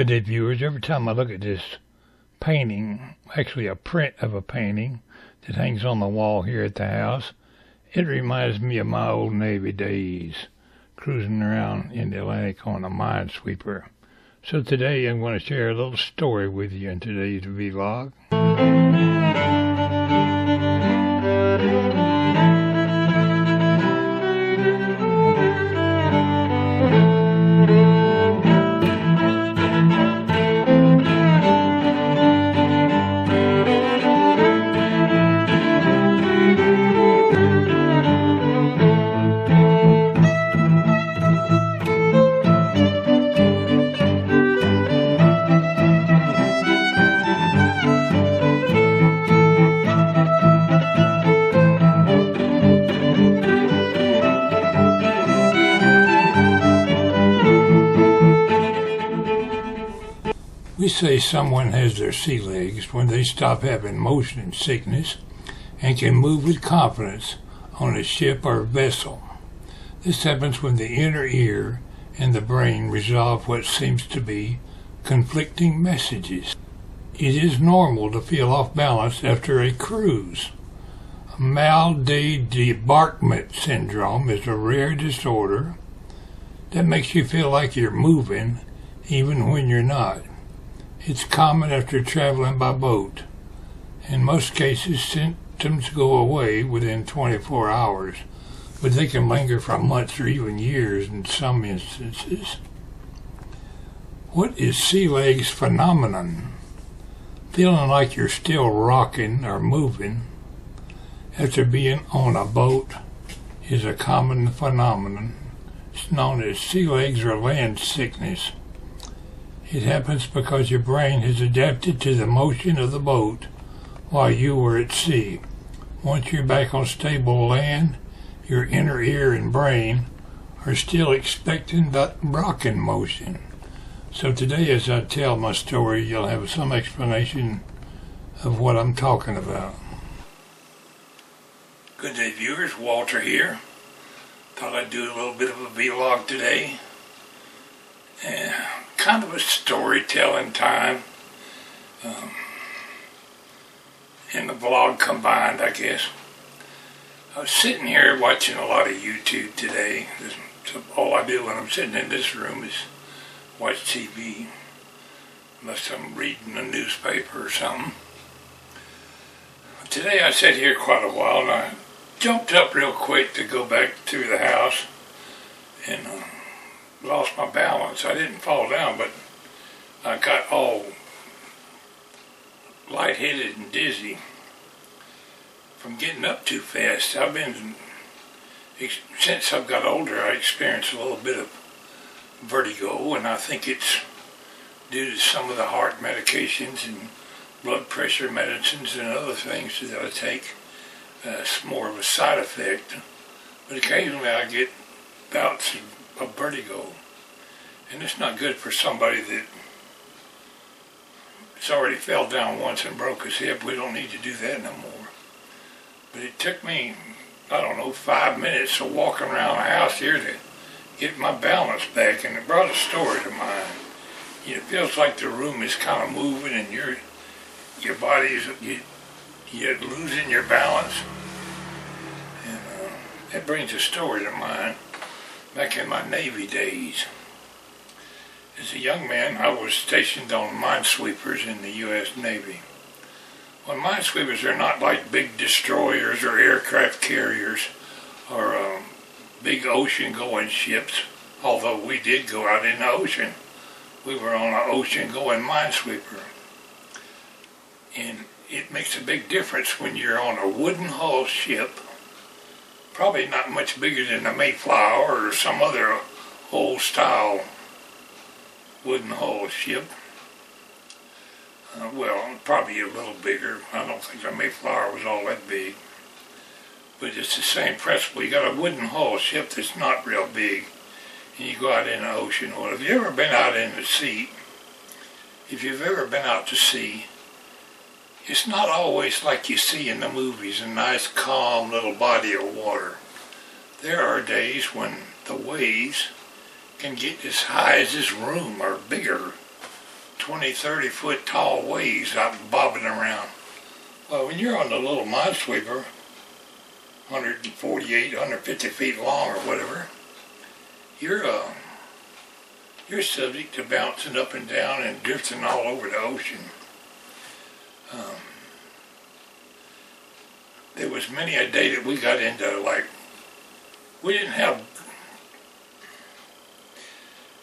Good day, viewers. Every time I look at this painting, actually a print of a painting that hangs on the wall here at the house, it reminds me of my old Navy days, cruising around in the Atlantic on a minesweeper. So today I'm going to share a little story with you in today's vlog. We say someone has their sea legs when they stop having motion sickness and can move with confidence on a ship or vessel. This happens when the inner ear and the brain resolve what seems to be conflicting messages. It is normal to feel off balance after a cruise. Mal-de-debarquement syndrome is a rare disorder that makes you feel like you're moving even when you're not. It's common after traveling by boat. In most cases, symptoms go away within 24 hours, but they can linger for months or even years in some instances. What is sea legs phenomenon? Feeling like you're still rocking or moving after being on a boat is a common phenomenon. It's known as sea legs or land sickness. It happens because your brain has adapted to the motion of the boat while you were at sea. Once you're back on stable land, your inner ear and brain are still expecting that rocking motion. So today, as I tell my story, you'll have some explanation of what I'm talking about. Good day, viewers. Walter here. Thought I'd do a little bit of a vlog today. Kind of a storytelling time, and the vlog combined, I guess. I was sitting here watching a lot of YouTube today. All I do when I'm sitting in this room is watch TV, unless I'm reading a newspaper or something. Today I sat here quite a while, and I jumped up real quick to go back through the house, and lost my balance. I didn't fall down, but I got all lightheaded and dizzy from getting up too fast. Since I've got older, I experienced a little bit of vertigo, and I think it's due to some of the heart medications and blood pressure medicines and other things that I take. It's more of a side effect, but occasionally I get bouts of vertigo, and it's not good for somebody that's already fell down once and broke his hip. We don't need to do that no more. But it took me, 5 minutes of walking around the house here to get my balance back, and it brought a story to mind. It feels like the room is kind of moving, and your body's you're losing your balance, and that brings a story to mind. Back in my Navy days, as a young man, I was stationed on minesweepers in the U.S. Navy. Well, minesweepers are not like big destroyers or aircraft carriers or big ocean-going ships, although we did go out in the ocean. We were on an ocean-going minesweeper. And it makes a big difference when you're on a wooden hull ship, probably not much bigger than the Mayflower or some other old-style wooden hull ship. Probably a little bigger. I don't think the Mayflower was all that big. But it's the same principle. You got a wooden hull ship that's not real big, and you go out in the ocean. Well, have you ever been out in the sea? If you've ever been out to sea, it's not always like you see in the movies, a nice calm little body of water. There are days when the waves can get as high as this room or bigger. 20, 30 foot tall waves out bobbing around. Well, when you're on the little minesweeper, 148, 150 feet long or whatever, you're subject to bouncing up and down and drifting all over the ocean. There was many a day that we got into, like, we didn't have,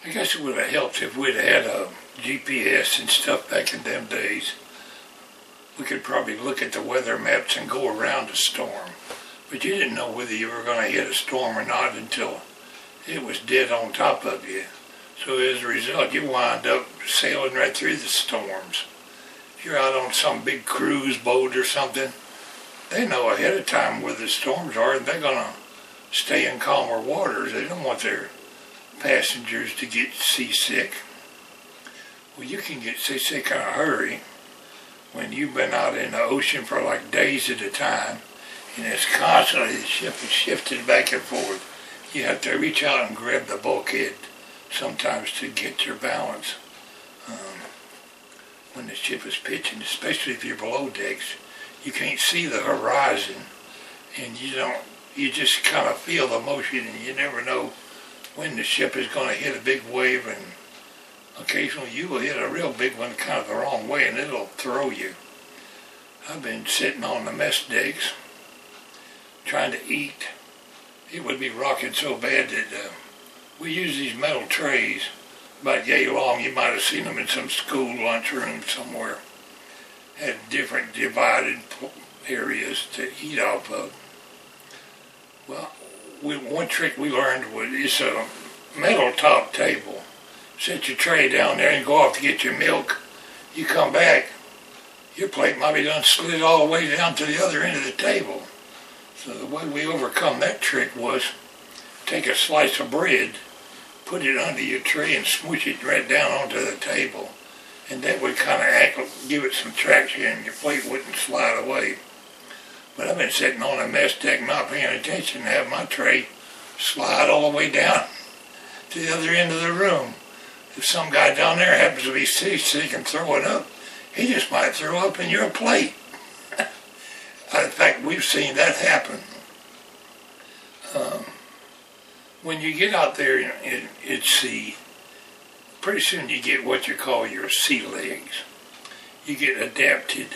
I guess it would have helped if we'd had a GPS and stuff back in them days. We could probably look at the weather maps and go around a storm. But you didn't know whether you were going to hit a storm or not until it was dead on top of you. So as a result, you wind up sailing right through the storms. If you're out on some big cruise boat or something, they know ahead of time where the storms are, and they're going to stay in calmer waters. They don't want their passengers to get seasick. Well, you can get seasick in a hurry when you've been out in the ocean for like days at a time, and it's constantly, the ship is shifting back and forth. You have to reach out and grab the bulkhead sometimes to get your balance when the ship is pitching, especially if you're below decks. You can't see the horizon, and you just kind of feel the motion, and you never know when the ship is going to hit a big wave, and occasionally you will hit a real big one kind of the wrong way, and it'll throw you. I've been sitting on the mess decks trying to eat. It would be rocking so bad that we use these metal trays about yay long. You might have seen them in some school lunchroom somewhere. Had different divided areas to eat off of. Well, one trick we learned was it's a metal top table. Set your tray down there and go off to get your milk. You come back, your plate might be done slid all the way down to the other end of the table. So the way we overcome that trick was take a slice of bread, put it under your tray and smoosh it right down onto the table. And that would kind of give it some traction and your plate wouldn't slide away. But I've been sitting on a mess deck not paying attention to have my tray slide all the way down to the other end of the room. If some guy down there happens to be seasick and throwing up, he just might throw up in your plate. In fact, we've seen that happen. When you get out there at sea, pretty soon you get what you call your sea legs. You get adapted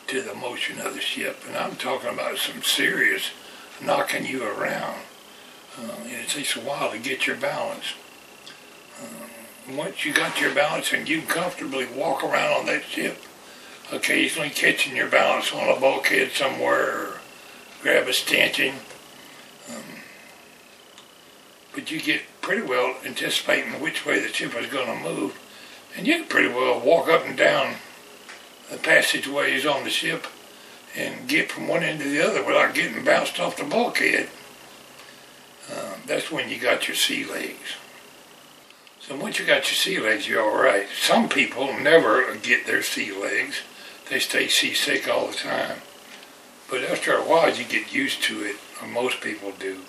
to the motion of the ship, and I'm talking about some serious knocking you around. And it takes a while to get your balance. Once you got your balance and you comfortably walk around on that ship, occasionally catching your balance on a bulkhead somewhere or grab a stanchion, but you get pretty well anticipating which way the ship is going to move, and you can pretty well walk up and down the passageways on the ship and get from one end to the other without getting bounced off the bulkhead. That's when you got your sea legs. So once you got your sea legs, you're all right. Some people never get their sea legs. They stay seasick all the time. But after a while, you get used to it, or most people do.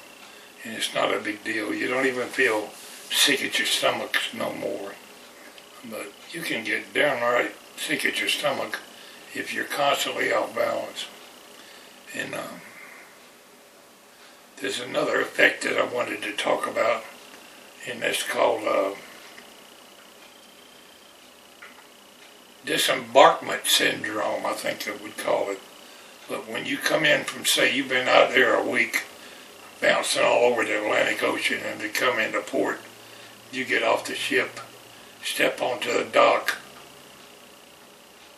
And it's not a big deal. You don't even feel sick at your stomach no more. But you can get downright sick at your stomach if you're constantly off balance. And there's another effect that I wanted to talk about, and that's called disembarkment syndrome, I think I would call it. But when you come in from, say, you've been out there a week, bouncing all over the Atlantic Ocean, and to come into port, you get off the ship, step onto the dock.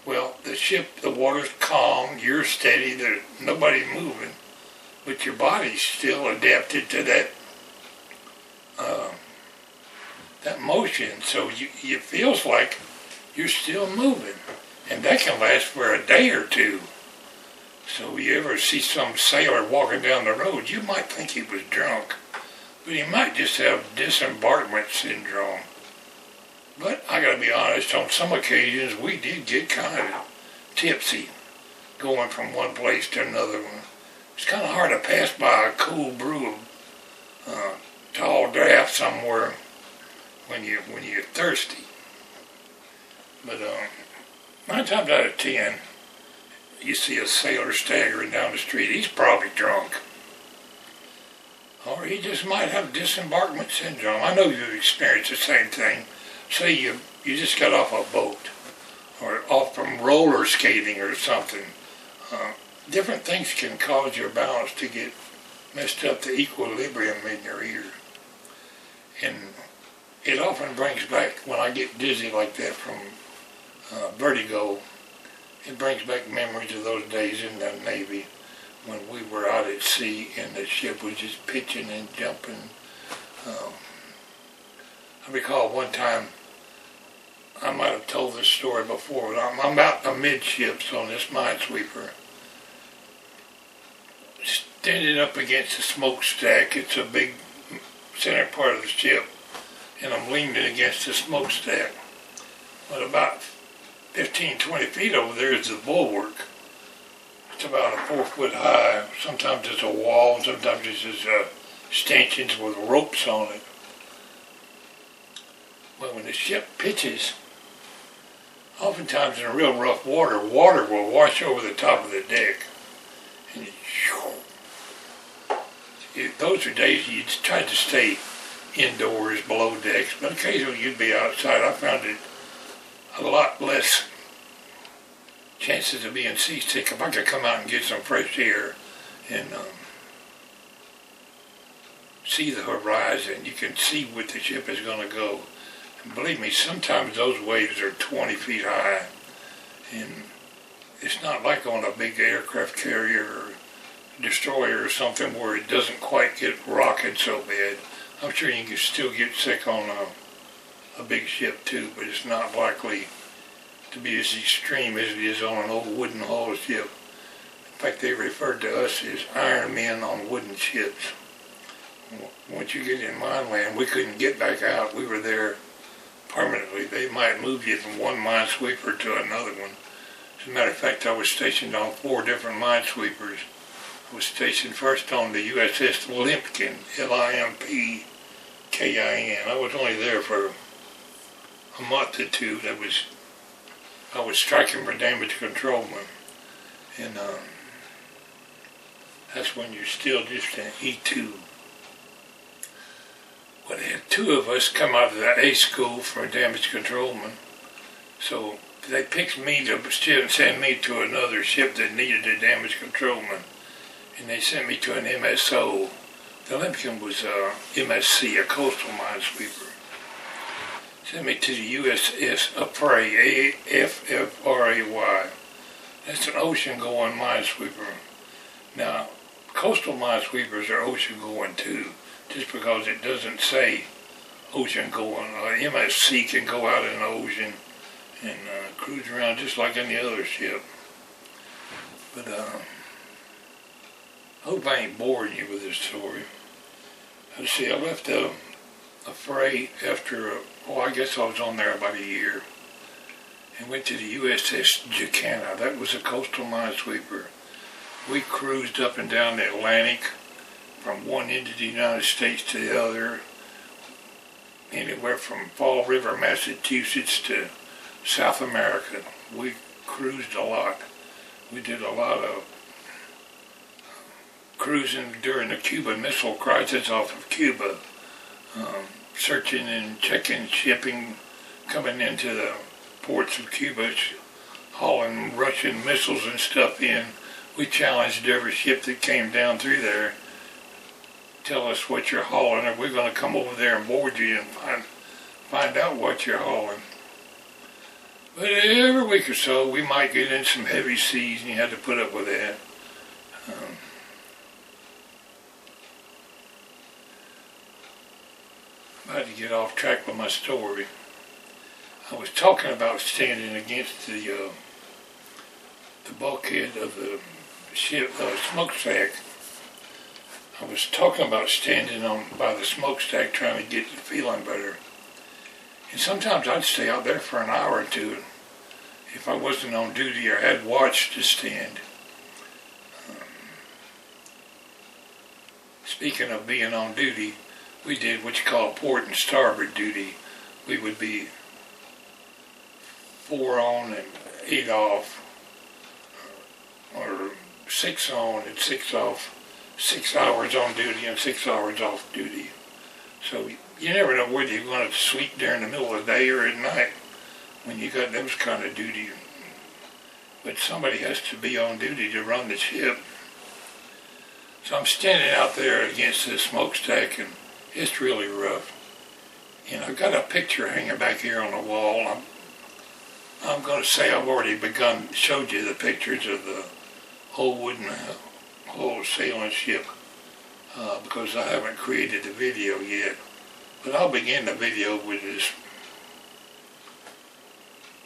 Well, the ship, the water's calm, you're steady, there's nobody moving, but your body's still adapted to that motion, so it feels like you're still moving, and that can last for a day or two. So you ever see some sailor walking down the road, you might think he was drunk, but he might just have disembarkment syndrome. But I gotta be honest, on some occasions we did get kind of tipsy going from one place to another one. It's kind of hard to pass by a cool brew of tall draft somewhere when you're thirsty. But 9 times out of 10, you see a sailor staggering down the street. He's probably drunk. Or he just might have disembarkment syndrome. I know you've experienced the same thing. Say you just got off a boat or off from roller skating or something. Different things can cause your balance to get messed up, the equilibrium in your ear. And it often brings back, when I get dizzy like that from vertigo, it brings back memories of those days in the Navy when we were out at sea and the ship was just pitching and jumping. I recall one time, I might have told this story before, but I'm out amidships on this minesweeper, standing up against the smokestack. It's a big center part of the ship, and I'm leaning against the smokestack. But about 15, 20 feet over there is the bulwark. It's about a 4 foot high. Sometimes it's a wall, sometimes it's just stanchions with ropes on it. But when the ship pitches, oftentimes in real rough water, water will wash over the top of the deck. And those are days you'd try to stay indoors below decks, but occasionally you'd be outside. I found it a lot less chances of being seasick if I could come out and get some fresh air and see the horizon. You can see where the ship is going to go. And believe me, sometimes those waves are 20 feet high, and it's not like on a big aircraft carrier or destroyer or something where it doesn't quite get rocking so bad. I'm sure you can still get sick on a big ship too, but it's not likely to be as extreme as it is on an old wooden hull ship. In fact, they referred to us as iron men on wooden ships. Once you get in mine land, we couldn't get back out. We were there permanently. They might move you from one minesweeper to another one. As a matter of fact, I was stationed on 4 different minesweepers. I was stationed first on the USS Limpkin, Limpkin. I was only there for a month or two. I was striking for damage controlman, and that's when you're still just an E2. Well, they had 2 of us come out of the A school for damage controlman, so they picked me to send me to another ship that needed a damage controlman, and they sent me to an MSO. The Limpkin was MSC, a coastal minesweeper. Sent me to the USS Affray, A-F-F-R-A-Y. That's an ocean-going minesweeper. Now, coastal minesweepers are ocean-going too, just because it doesn't say ocean-going. MSC can go out in the ocean and cruise around just like any other ship. But I hope I ain't boring you with this story. Let's see, I left a fray after, I guess I was on there about a year, and went to the USS Jacana. That was a coastal minesweeper. We cruised up and down the Atlantic from one end of the United States to the other, anywhere from Fall River, Massachusetts to South America. We cruised a lot. We did a lot of cruising during the Cuban Missile Crisis off of Cuba. Searching and checking shipping coming into the ports of Cuba, hauling Russian missiles and stuff in. We challenged every ship that came down through there. Tell us what you're hauling, or we're going to come over there and board you and find out what you're hauling. But every week or so, we might get in some heavy seas, and you had to put up with that. I had to get off track with my story. I was talking about standing against the bulkhead of the ship, smokestack. I was talking about standing by the smokestack trying to get the feeling better. And sometimes I'd stay out there for an hour or two if I wasn't on duty or had watch to stand. Speaking of being on duty, we did what you call port and starboard duty. We would be 4 on and 8 off, or 6 on and 6 off, 6 hours on duty and 6 hours off duty. So you never know whether you're going to sleep during the middle of the day or at night when you got those kind of duty. But somebody has to be on duty to run the ship. So I'm standing out there against this smokestack, and it's really rough. And I've got a picture hanging back here on the wall. I'm going to say I've already showed you the pictures of the whole wooden hull sailing ship because I haven't created the video yet. But I'll begin the video with this.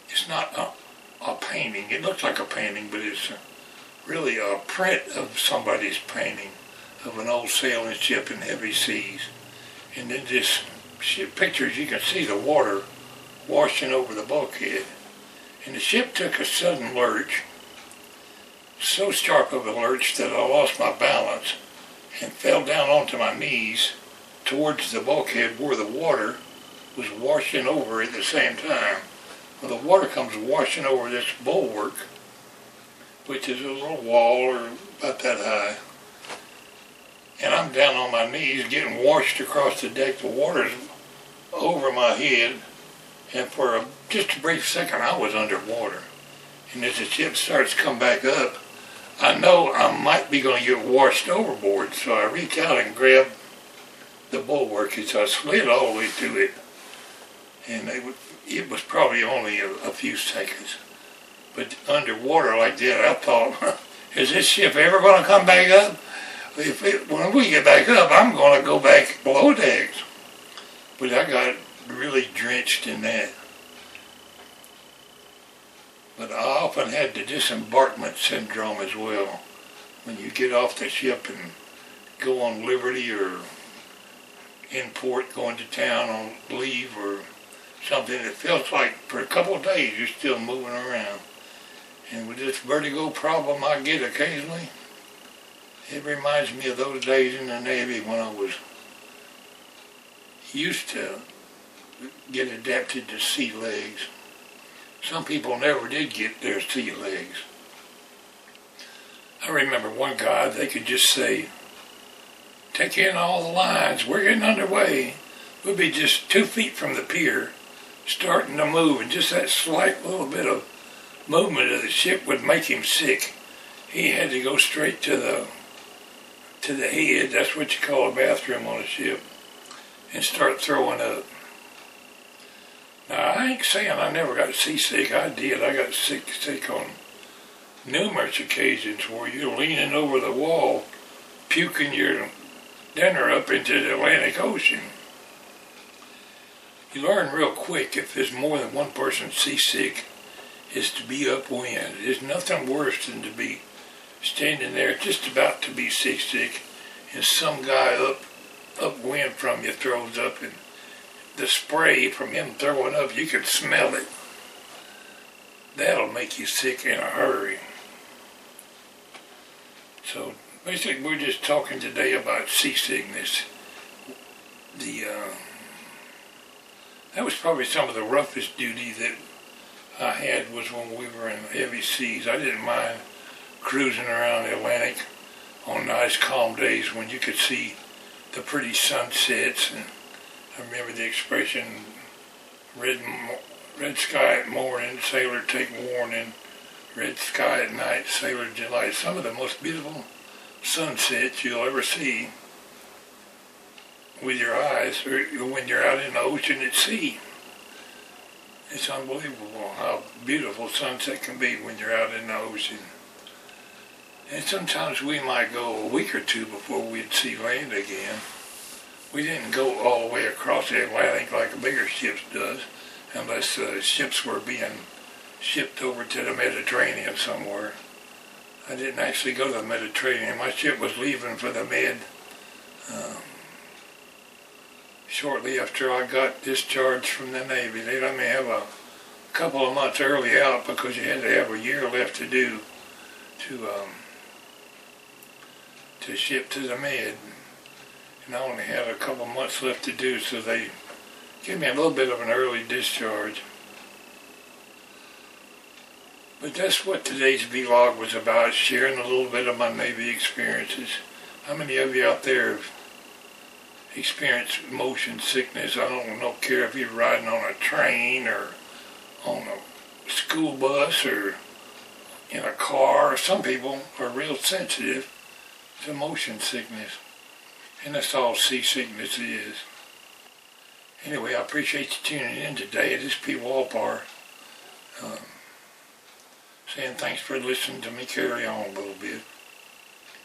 It's not a painting. It looks like a painting, but it's really a print of somebody's painting of an old sailing ship in heavy seas. And then this ship pictures, you can see the water washing over the bulkhead. And the ship took a sudden lurch, so sharp of a lurch that I lost my balance and fell down onto my knees towards the bulkhead where the water was washing over at the same time. Well, the water comes washing over this bulwark, which is a little wall or about that high. And I'm down on my knees getting washed across the deck. The water's over my head. And for just a brief second, I was underwater. And as the ship starts to come back up, I know I might be going to get washed overboard. So I reach out and grab the bulwark as I slid all the way through it. And it was probably only a few seconds. But underwater like that, I thought, is this ship ever going to come back up? When we get back up, I'm going to go back below decks. But I got really drenched in that. But I often had the disembarkment syndrome as well. When you get off the ship and go on liberty or in port going to town on leave or something, it feels like for a couple of days you're still moving around. And with this vertigo problem I get occasionally, it reminds me of those days in the Navy when I was used to get adapted to sea legs. Some people never did get their sea legs. I remember one guy, they could just say, take in all the lines, we're getting underway. We'd be just 2 feet from the pier, starting to move, and just that slight little bit of movement of the ship would make him sick. He had to go straight to the head, that's what you call a bathroom on a ship, and start throwing up. Now, I ain't saying I never got seasick. I did. I got sick on numerous occasions where you're leaning over the wall, puking your dinner up into the Atlantic Ocean. You learn real quick if there's more than one person seasick is to be upwind. There's nothing worse than to be standing there just about to be seasick and some guy upwind from you throws up, and the spray from him throwing up, you can smell it. That'll make you sick in a hurry. So basically we're just talking today about seasickness. That was probably some of the roughest duty that I had was when we were in heavy seas. I didn't mind cruising around the Atlantic on nice calm days when you could see the pretty sunsets. And I remember the expression, red sky at morning, sailor take warning, red sky at night, sailor delight. Some of the most beautiful sunsets you'll ever see with your eyes or when you're out in the ocean at sea. It's unbelievable how beautiful sunset can be when you're out in the ocean. And sometimes we might go a week or two before we'd see land again. We didn't go all the way across the Atlantic like a bigger ship does, unless ships were being shipped over to the Mediterranean somewhere. I didn't actually go to the Mediterranean. My ship was leaving for the Med shortly after I got discharged from the Navy. They let me have a couple of months early out because you had to have a year left to do to ship to the Med. And I only had a couple of months left to do, so they gave me a little bit of an early discharge. But that's what today's vlog was about, sharing a little bit of my Navy experiences. How many of you out there have experienced motion sickness? I don't care if you're riding on a train or on a school bus or in a car. Some people are real sensitive to motion sickness. And that's all seasickness is. Anyway, I appreciate you tuning in today. This is Pwalpar. Saying thanks for listening to me carry on a little bit.